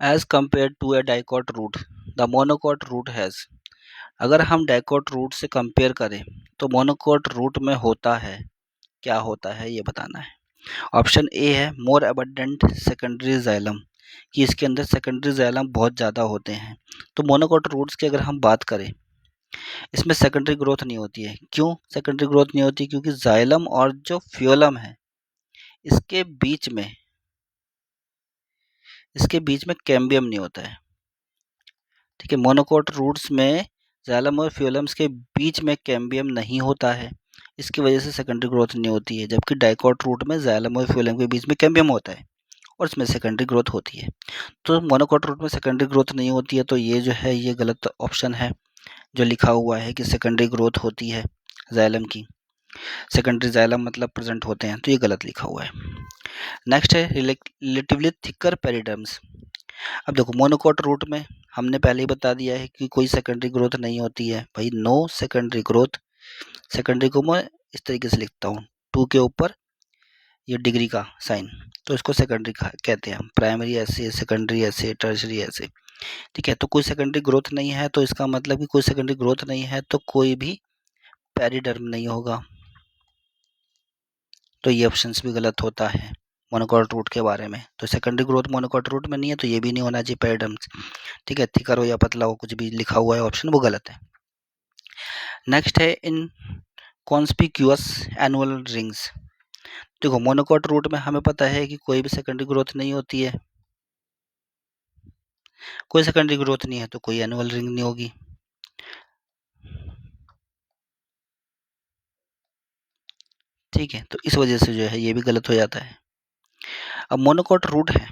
As compared to a dicot root, the monocot root has। अगर हम dicot root से compare करें तो मोनोकोट रूट में होता है, क्या होता है ये बताना है। ऑप्शन ए है मोर अबंडेंट सेकेंडरी जाइलम, कि इसके अंदर सेकेंडरी जाइलम बहुत ज़्यादा होते हैं। तो मोनोकोट रूट्स की अगर हम बात करें, इसमें सेकेंडरी ग्रोथ नहीं होती है। क्यों सेकेंडरी ग्रोथ नहीं होती? क्योंकि जाइलम और जो फ्यूलम है इसके बीच में कैम्बियम नहीं होता है। ठीक है, मोनोकोट रूट्स में जाइलम और फ्यूलम्स के बीच में कैम्बियम नहीं होता है, इसकी वजह से सेकेंडरी ग्रोथ नहीं होती है। जबकि डाइकोट रूट में जाइलम और फ्यूलम के बीच में कैम्बियम होता है और इसमें सेकेंडरी ग्रोथ होती है। तो मोनोकोट रूट में सेकेंडरी ग्रोथ नहीं होती है, तो ये जो है ये गलत ऑप्शन है। जो लिखा हुआ है कि सेकेंडरी ग्रोथ होती है जाइलम की, सेकेंडरी जाइलम मतलब प्रेजेंट होते हैं, तो ये गलत लिखा हुआ है। नेक्स्ट है रिलेटिवली थिकर पेरिडर्म्स। अब देखो मोनोकोट रूट में हमने पहले ही बता दिया है कि कोई सेकेंडरी ग्रोथ नहीं होती है भाई, नो सेकेंडरी ग्रोथ। सेकेंडरी को मैं इस तरीके से लिखता हूँ, 2 के ऊपर ये डिग्री का साइन, तो इसको सेकेंडरी कहते हैं हम। प्राइमरी ऐसे, सेकेंडरी ऐसे, टर्शरी ऐसे। ठीक है, तो कोई सेकेंडरी ग्रोथ नहीं है, तो इसका मतलब कि कोई सेकेंडरी ग्रोथ नहीं है तो कोई भी पेरिडर्म नहीं होगा, तो ये ऑप्शंस भी गलत होता है मोनोकोट रूट के बारे में। तो सेकेंडरी ग्रोथ मोनोकोट रूट में नहीं है, तो ये भी नहीं होना चाहिए पेरिडर्म्स। ठीक है, थिकर हो या पतला हो, कुछ भी लिखा हुआ है ऑप्शन वो गलत है। नेक्स्ट है इन कॉन्स्पिक्यूअस एनुअल रिंग्स। देखो मोनोकोट रूट में हमें पता है कि कोई भी सेकेंडरी ग्रोथ नहीं होती है, कोई सेकेंडरी ग्रोथ नहीं है तो कोई एनुअल रिंग नहीं होगी। ठीक है, तो इस वजह से जो है ये भी गलत हो जाता है। अब मोनोकोट रूट है,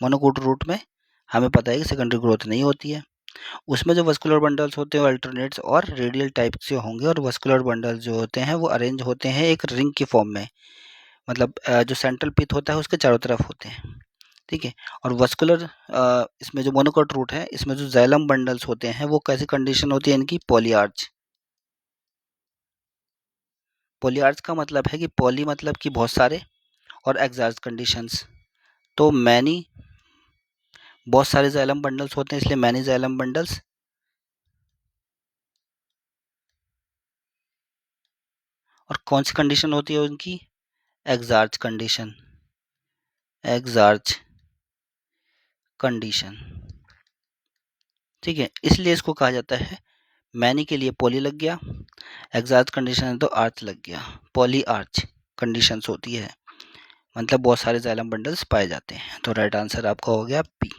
मोनोकोट रूट में हमें पता है कि सेकेंडरी ग्रोथ नहीं होती है। उसमें जो वस्कुलर बंडल्स होते हैं वो अल्टरनेट्स और रेडियल टाइप से होंगे, और वस्कुलर बंडल्स जो होते हैं वो अरेंज होते हैं एक रिंग की फॉर्म में, मतलब जो सेंट्रल पिथ होता है उसके चारों तरफ होते हैं। ठीक है, और वस्कुलर इसमें जो मोनोकोट रूट है इसमें जो जाइलम बंडल्स होते हैं वो कैसी कंडीशन होती है इनकी? पॉलीआर्च। पॉलीआर्च का मतलब है कि पॉली मतलब कि बहुत सारे, और एग्जार्च कंडीशंस, तो मैनी बहुत सारे जाइलम बंडल्स होते हैं इसलिए मैनी जाइलम बंडल्स। और कौन सी कंडीशन होती है उनकी? एग्जार्च कंडीशन, एग्जार्च कंडीशन। ठीक है, इसलिए इसको कहा जाता है मैनी के लिए पॉली लग गया, एग्जार्च कंडीशन है तो आर्च लग गया, पॉली आर्च कंडीशंस होती है, मतलब बहुत सारे जाइलम बंडल्स पाए जाते हैं। तो राइट आंसर आपका हो गया पी।